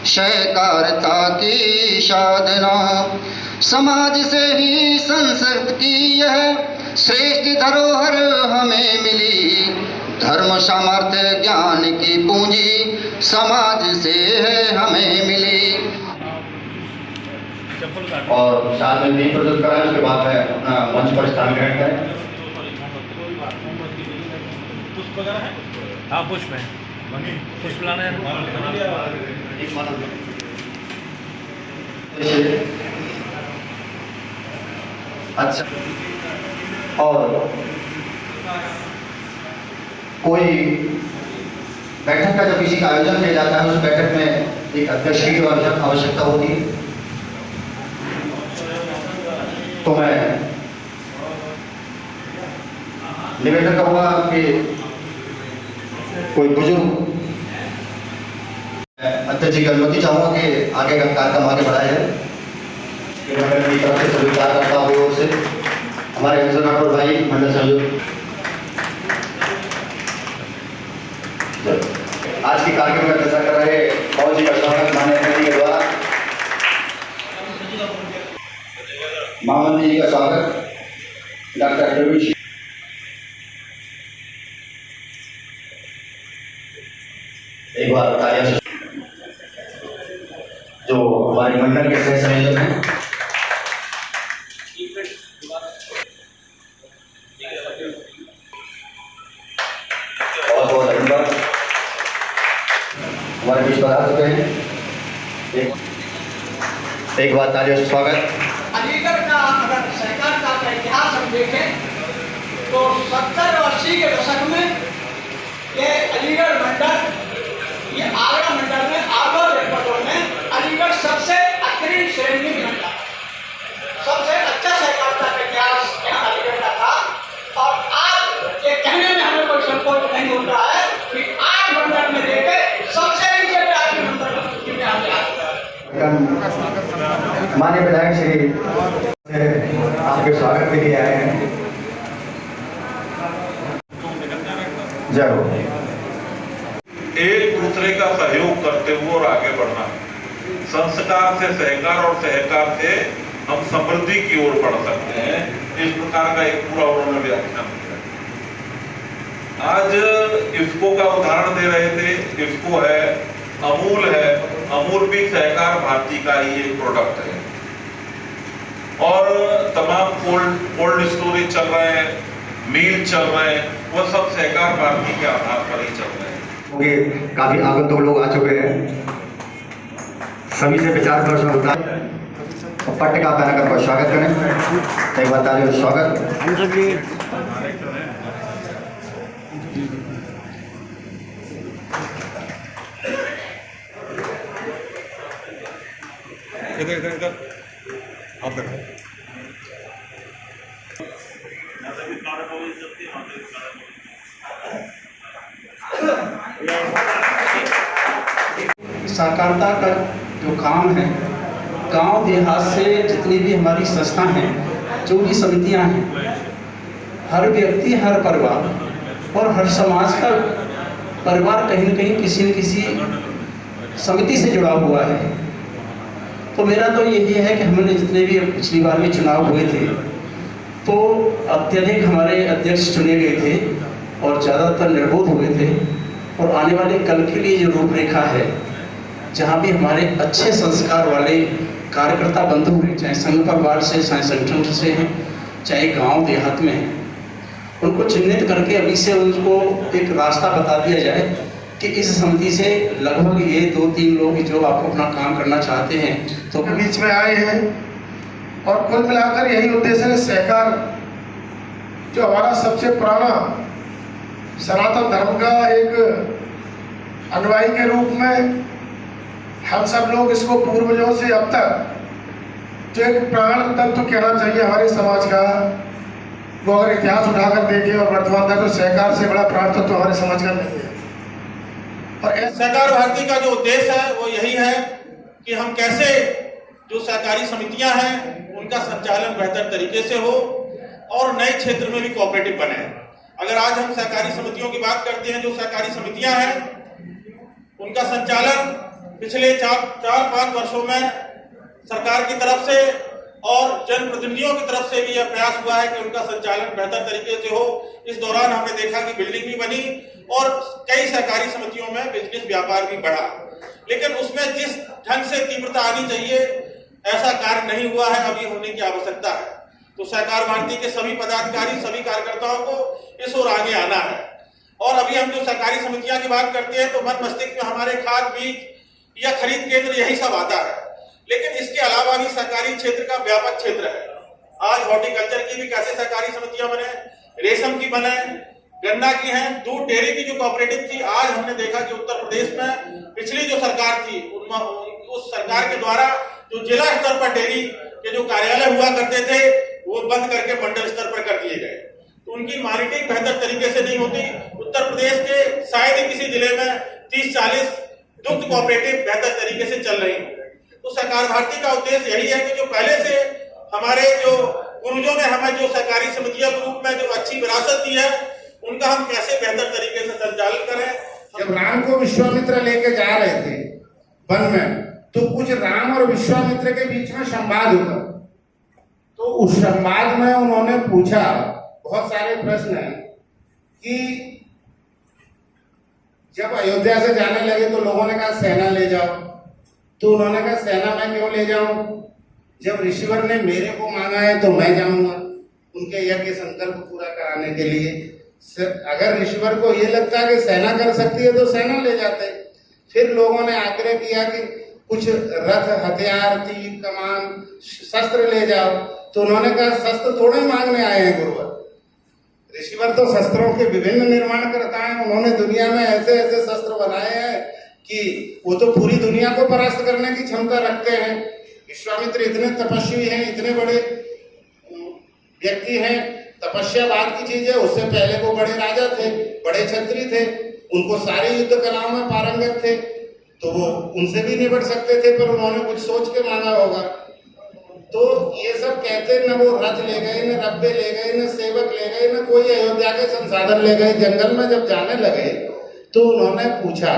सहकारिता की साधना। समाज से ही संस्कृत की यह श्रेष्ठ धरोहर हमें मिली। धर्म सामर्थ्य ज्ञान की पूंजी समाज से है हमें मिली। और साथ में दीप प्रज्वलित कराएं, उसके बाद में अपना मंच पर स्थान ग्रहण करें। पुष्प वगैरह है? हाँ, पुष्प है। पुष्प लाना है। अच्छा, और कोई बैठक का जब किसी का आयोजन किया जाता है, उस बैठक में एक अध्यक्ष की आवश्यकता होती है। तो मैं निवेदन करूंगा कि कोई बुजुर्ग अध्यक्ष जी की अनुमति चाहूंगा कि आगे का कार्यक्रम आगे बढ़ाया जाए। मंडल की तरफ से सभी कार्यकर्ताओं की ओर से हमारे राठौर भाई मंडल सहयोग आज के कार्यक्रम में चर्चा कर रहे पवन जी का स्वागत माननीय अध्यक्ष जी के द्वारा। महामंत्री जी का स्वागत डॉक्टर प्रवीण जी। एक बार तालियां जो हमारे मंडल के सह संयोजक हैं। बहुत बहुत धन्यवाद, हमारे बीच बता चुके हैं। एक बार तालियों से स्वागत। अलीगढ़ का अगर सहकारिता का इतिहास हम देखें तो 70 और 80 के दशक में ये अलीगढ़ मंडल, ये आगरा मंडल में आगरा जनपदों में अलीगढ़ सबसे अग्रणी श्रेणी में मंडल, सबसे अच्छा सहकारिता का इतिहास यहाँ अलीगढ़ का था। और आज ये कहने में हमें कोई संकोच नहीं होता है कि 8 मंडल में देखे सबसे नीचे पे आगे मंडल में हम माननीय विधायक श्री आपके स्वागत के लिए आए हैं। जय हो। एक दूसरे का सहयोग करते हुए और आगे बढ़ना, संस्कार से सहकार और सहकार से हम समृद्धि की ओर बढ़ सकते हैं। इस प्रकार का एक पूरा उन्होंने व्याख्यान दिया। आज इफ्को का उदाहरण दे रहे थे। इफ्को है, अमूल है। अमूल भी सहकार भारती का ही एक प्रोडक्ट है और तमाम कोल्ड स्टोरेज चल रहे हैं, मील चल रहे हैं, वो सब सहकार भारती के आधार पर ही चल रहे हैं। क्योंकि काफी आगंतुक लोग आ चुके हैं, सभी से विचार विमर्श होता है। पट्टिका पहनाकर बहुत स्वागत करें। एक बार तालियों से स्वागत। आप देखो सहकारिता का जो काम है, गांव देहात से जितनी भी हमारी संस्था हैं, जो भी समितियां हैं, हर व्यक्ति, हर परिवार और हर समाज का परिवार कहीं न कहीं किसी न किसी समिति से जुड़ा हुआ है। तो मेरा तो यही है कि हमने जितने भी पिछली बार में चुनाव हुए थे तो अत्यधिक हमारे अध्यक्ष चुने गए थे और ज़्यादातर निर्बोध हुए थे। और आने वाले कल के लिए जो रूपरेखा है, जहाँ भी हमारे अच्छे संस्कार वाले कार्यकर्ता बंधु हैं, चाहे संघ परिवार से, चाहे संगठन से हैं, चाहे गांव देहात में हैं, उनको चिन्हित करके अभी से उनको एक रास्ता बता दिया जाए कि इस समिति से लगभग ये 2-3 लोग जो आप अपना काम करना चाहते हैं तो बीच में आए हैं। और कुल मिलाकर यही उद्देश्य है, सहकार जो हमारा सबसे पुराना सनातन धर्म का एक अनुयायी के रूप में हम सब लोग इसको पूर्वजों से अब तक जो एक प्राण तत्व कहना चाहिए हमारे समाज का, वो अगर इतिहास उठाकर देखें और वर्तमान तक, तो सहकार से बड़ा प्राण तत्व हमारे समाज का नहीं है। और सहकार भारती का जो उद्देश्य है वो यही है कि हम कैसे जो सहकारी समितियां हैं उनका संचालन बेहतर तरीके से हो और नए क्षेत्र में भी कोऑपरेटिव बने। अगर आज हम सहकारी समितियों की बात करते हैं, जो सहकारी समितियां हैं उनका संचालन पिछले 4-5 वर्षों में सरकार की तरफ से और जनप्रतिनिधियों की तरफ से भी यह प्रयास हुआ है कि उनका संचालन बेहतर तरीके से हो। इस दौरान हमने देखा कि बिल्डिंग भी बनी और कई सहकारी समितियों में बिजनेस व्यापार भी बढ़ा, लेकिन उसमें जिस ढंग से तीव्रता आनी चाहिए ऐसा कार्य नहीं हुआ है, अभी होने की आवश्यकता है। तो सहकार भारती के सभी पदाधिकारी, सभी कार्यकर्ताओं को इस ओर आगे आना है। और अभी हम जो सहकारी समितियां की बात करते हैं तो मन मस्तिष्क में हमारे खाद बीज या खरीद केंद्र यही सब आता है, लेकिन इसके अलावा भी सहकारी क्षेत्र का व्यापक क्षेत्र है। आज हॉर्टिकल्चर की भी कैसे सहकारी समितियां बने, रेशम की बने, गन्ना की हैं, दूध डेयरी की जो कोऑपरेटिव थी। आज हमने देखा कि उत्तर प्रदेश में पिछली जो सरकार थी उस सरकार के द्वारा जो जिला स्तर पर डेयरी के जो कार्यालय हुआ करते थे वो बंद करके मंडल स्तर पर कर दिए गए। तो उनकी मॉनिटरिंग बेहतर तरीके से नहीं होती। उत्तर प्रदेश के शायद ही किसी जिले में 30-40 दुग्ध कोऑपरेटिव बेहतर तरीके से चल रही है। तो सहकार भारती का उद्देश्य यही है कि जो पहले से हमारे जो पूर्वजों ने हमें जो सहकारी समितियों के रूप में जो अच्छी विरासत दी है उनका हम कैसे बेहतर तरीके से संचालन करें। जब राम को विश्वामित्र लेके जा रहे थे वन में, तो कुछ राम और विश्वामित्र के बीच में संवाद हुआ। तो उस संवाद में उन्होंने पूछा, बहुत सारे प्रश्न हैं कि जब अयोध्या से जाने लगे तो लोगों ने कहा सेना ले जाओ। तो उन्होंने कहा सेना मैं क्यों ले जाऊं, जब ऋषिवर ने मेरे को मांगा है तो मैं जाऊंगा उनके यज्ञ संकल्प पूरा कराने के लिए। अगर ऋषिवर को ये लगता है कि सेना कर सकती है तो सेना ले जाते। फिर लोगों ने आग्रह किया कि कुछ रथ, हथियार, तीर, कमान, शस्त्र ले जाओ। तो उन्होंने कहा शस्त्र थोड़ा ही मांगने आए हैं गुरुवर, ऋषिवर तो शस्त्रों के विभिन्न निर्माण करता है। उन्होंने दुनिया में ऐसे ऐसे शस्त्र बनाए हैं कि वो तो पूरी दुनिया को परास्त करने की क्षमता रखते हैं। विश्वामित्र इतने तपस्वी हैं, इतने बड़े व्यक्ति हैं। तपस्या बाद की चीज है, उससे पहले वो बड़े राजा थे, बड़े क्षत्रिय थे, उनको सारी युद्ध कलाओं में पारंगत थे, तो वो उनसे भी निपट सकते थे, पर उन्होंने कुछ सोच के मांगा होगा। तो ये सब कहते न वो रथ ले गए, न रब्बे ले गए, न सेवक ले गए, न कोई अयोध्या के संसाधन ले गए। जंगल में जब जाने लगे तो उन्होंने पूछा,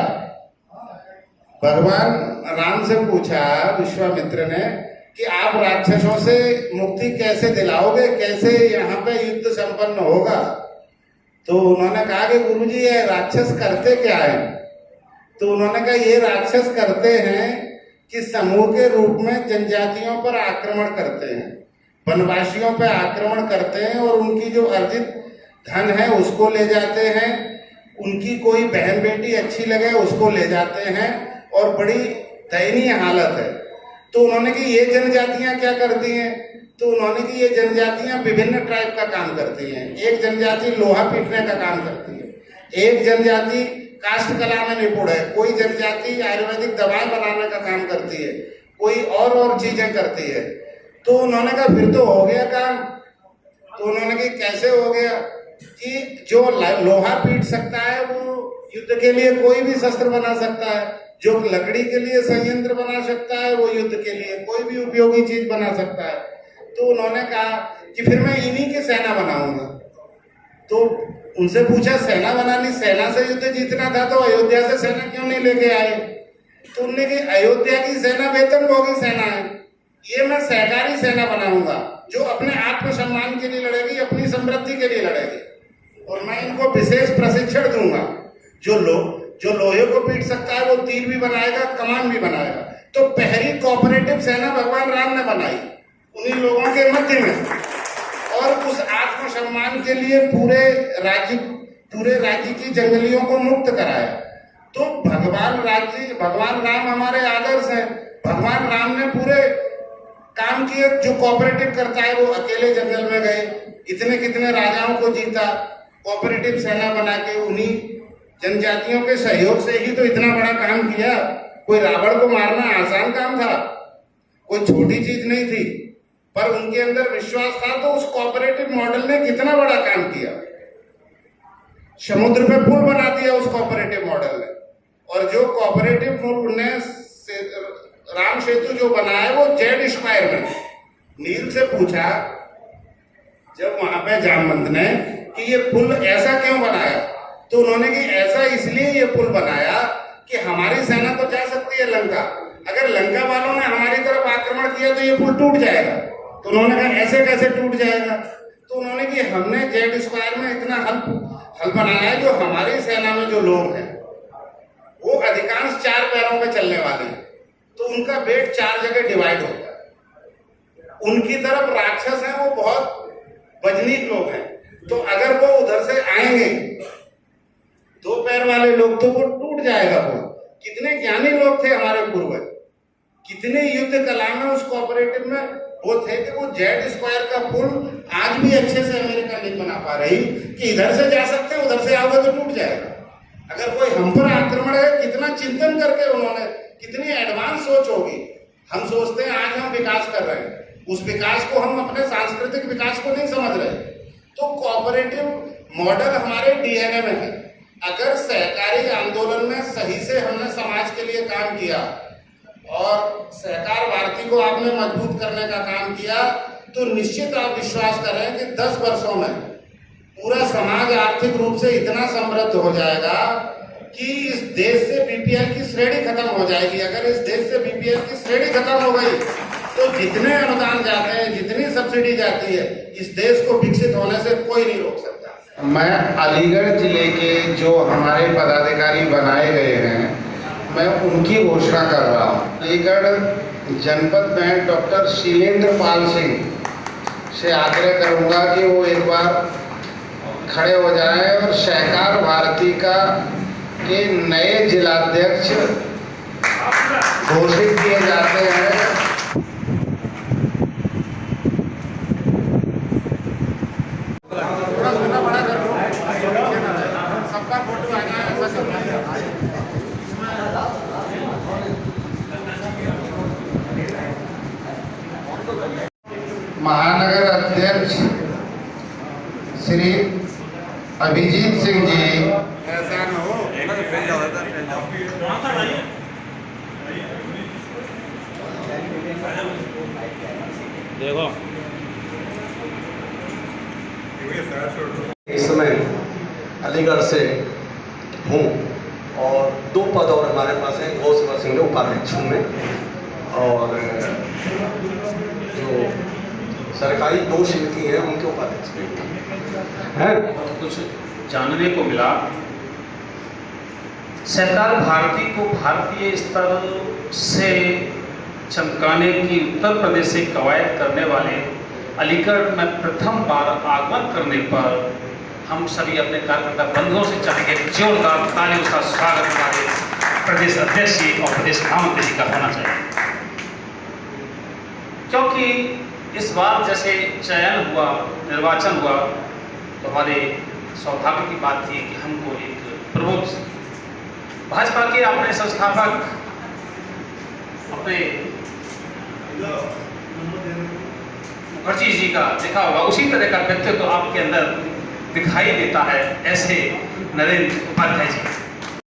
भगवान राम से पूछा विश्वामित्र ने कि आप राक्षसों से मुक्ति कैसे दिलाओगे, कैसे यहाँ पे युद्ध संपन्न होगा। तो उन्होंने कहा कि गुरुजी ये राक्षस करते क्या है। तो उन्होंने कहा ये राक्षस करते हैं कि समूह के रूप में जनजातियों पर आक्रमण करते हैं, वनवासियों पर आक्रमण करते हैं और उनकी जो अर्जित धन है उसको ले जाते हैं, उनकी कोई बहन बेटी अच्छी लगे उसको ले जाते हैं और बड़ी दयनीय हालत है। तो उन्होंने कि ये जनजातियां क्या करती हैं। तो उन्होंने कि ये जनजातियां विभिन्न टाइप का काम करती हैं। एक जनजाति लोहा पीटने का काम करती है, एक जनजाति काष्ठ कला में निपुण है, कोई जनजाति आयुर्वेदिक दवाएं बनाने का काम करती है, कोई और चीजें करती है। तो उन्होंने कहा फिर तो हो गया काम। तो उन्होंने कहा कैसे हो गया कि जो लोहा पीट सकता है वो युद्ध के लिए कोई भी शस्त्र बना सकता है, जो लकड़ी के लिए संयंत्र बना सकता है वो युद्ध के लिए कोई भी उपयोगी चीज बना सकता है। तो उन्होंने कहा कि फिर मैं इन्हीं की सेना बनाऊंगा। तो उनसे पूछा सेना बनानी, सेना से युद्ध जीतना था तो अयोध्या से सेना क्यों नहीं लेके आए। तो उन्होंने कहा अयोध्या की सेना वेतनभोगी सेना है, ये मैं सहकारी सेना बनाऊंगा जो अपने आत्मसम्मान के लिए लड़ेगी, अपनी समृद्धि के लिए लड़ेगी, और मैं इनको विशेष प्रशिक्षण दूंगा। जो लोहे को पीट सकता है वो तीर भी बनाएगा, कमान भी बनाएगा। तो पहली कोऑपरेटिव सेना भगवान राम ने बनाई उन्हीं लोगों के मध्य में, और उस आत्मसम्मान के लिए पूरे राज्य की जंगलियों को मुक्त कराया। तो भगवान राम हमारे आदर्श हैं। भगवान राम ने पूरे काम किए। जो कोऑपरेटिव करता है वो अकेले जंगल में गए, इतने कितने राजाओं को जीता, कोऑपरेटिव सेना बना के उन्हीं जनजातियों के सहयोग से ही तो इतना बड़ा काम किया। कोई रावण को मारना आसान काम था, कोई छोटी चीज नहीं थी, पर उनके अंदर विश्वास था। तो उस कोऑपरेटिव मॉडल ने कितना बड़ा काम किया, समुद्र पे पुल बना दिया उस कोऑपरेटिव मॉडल ने। और जो कोऑपरेटिव पुल ने राम सेतु जो बनाया वो जेड स्क्वायर में। नील से पूछा जब वहां पे जामवंत ने कि ये पुल ऐसा क्यों बनाया, तो उन्होंने कि ऐसा इसलिए ये पुल बनाया कि कि हमारी सेना तो जा सकती है लंका, अगर लंका वालों ने हमारी तरफ आक्रमण किया तो ये पुल टूट जाएगा। तो उन्होंने कहा ऐसे कैसे टूट जाएगा, तो उन्होंने कि हमने जेड स्क्वायर में इतना हल बनाया है, जो हमारी सेना में जो लोग हैं वो अधिकांश 4 पैरों पे चलने वाले हैं, तो उनका वेट 4 जगह डिवाइड होता है। उनकी तरफ राक्षस हैं, वो बहुत वजनीक लोग हैं, तो अगर वो उधर से आएंगे 2 पैर वाले लोग तो वो टूट जाएगा पुल। कितने ज्ञानी लोग थे हमारे पूर्वज, कितने युद्ध कला में उस कोऑपरेटिव में वो थे कि वो जेड स्क्वायर का पुल आज भी अच्छे से अमेरिका नहीं बना पा रही कि इधर से जा सकते हैं, उधर से आओगे तो टूट जाएगा। अगर कोई हम पर आक्रमण है, कितना चिंतन करके उन्होंने, कितनी एडवांस सोच होगी। हम सोचते हैं आज हम विकास कर रहे हैं, उस विकास को हम अपने सांस्कृतिक विकास को नहीं समझ रहे। तो कोऑपरेटिव मॉडल हमारे डीएनए में है। अगर सहकारी आंदोलन में सही से हमने समाज के लिए काम किया और सहकार भारती को आपने मजबूत करने का काम किया, तो निश्चित आप विश्वास करें कि 10 वर्षों में पूरा समाज आर्थिक रूप से इतना समृद्ध हो जाएगा कि इस देश से बीपीएल की श्रेणी खत्म हो जाएगी। अगर इस देश से बीपीएल की श्रेणी खत्म हो गई तो जितने अनुदान जाते हैं, जितनी सब्सिडी जाती है, इस देश को विकसित होने से कोई नहीं रोक सकता। मैं अलीगढ़ जिले के जो हमारे पदाधिकारी बनाए गए हैं, मैं उनकी घोषणा कर रहा हूँ। अलीगढ़ जनपद में डॉक्टर शीलेंद्र पाल सिंह से आग्रह करूँगा कि वो एक बार खड़े हो जाएं और सहकार भारती के नए जिलाध्यक्ष घोषित किए जाते हैं। महानगर अध्यक्ष श्री अभिजीत सिंह जी, ऐसा न हो देखो इस समय अलीगढ़ से हूँ और 2 पद और हमारे पास हैं। गौसेवा सिंह उपाध्यक्ष हूँ मैं, और जो सरकारी 2 समिति हैं उनके उपाध्यक्ष भी हैं। कुछ जानने को मिला, सहकार भारती को भारतीय स्तर से चमकाने की उत्तर प्रदेश से कवायद करने वाले अलीगढ़ में प्रथम बार आगमन करने पर हम सभी अपने कार्यकर्ता बंधुओं से चाहेंगे जोरदार तालियों का स्वागत हमारे प्रदेश अध्यक्ष जी और प्रदेश महामंत्री जी का होना चाहिए। क्योंकि इस बार जैसे चयन हुआ, निर्वाचन हुआ, तो हमारे सौभाग्य की बात थी कि हमको एक प्रमुख भाजपा के अपने संस्थापक, अपने मुखर्जी जी का देखा होगा, उसी तरह का व्यक्तित्व तो आपके अंदर दिखाई देता है, ऐसे नरेंद्र उपाध्याय जी।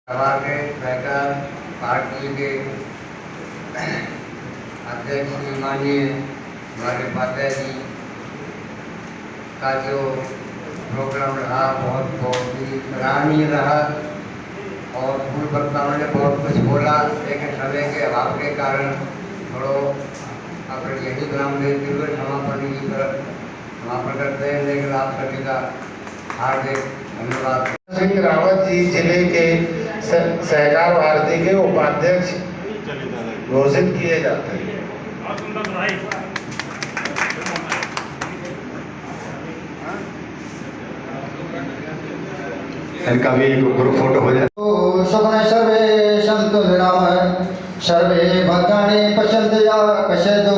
हमारे सहकार भारती के अध्यक्ष माननीय हमारे उपाध्याय जी का जो प्रोग्राम रहा बहुत ही सराहनीय रहा, और पूर्व वक्ताओं ने बहुत कुछ बोला, लेकिन समय के अभाव के कारण थोड़ा अपने यही ग्राम देते हुए समापन की तरफ समापन करते हैं। लेकिन आप सभी का हार्दिक धन्यवाद। सिंह रावत जी जिले के सहकार भारती के उपाध्यक्ष घोषित किए जाते हैं। इनका भी एक ग्रुप फोटो हो जाए। शुक्र सर्वे संतु विराम सर्वे भद्राणि पश्यन्ति या पश्यतु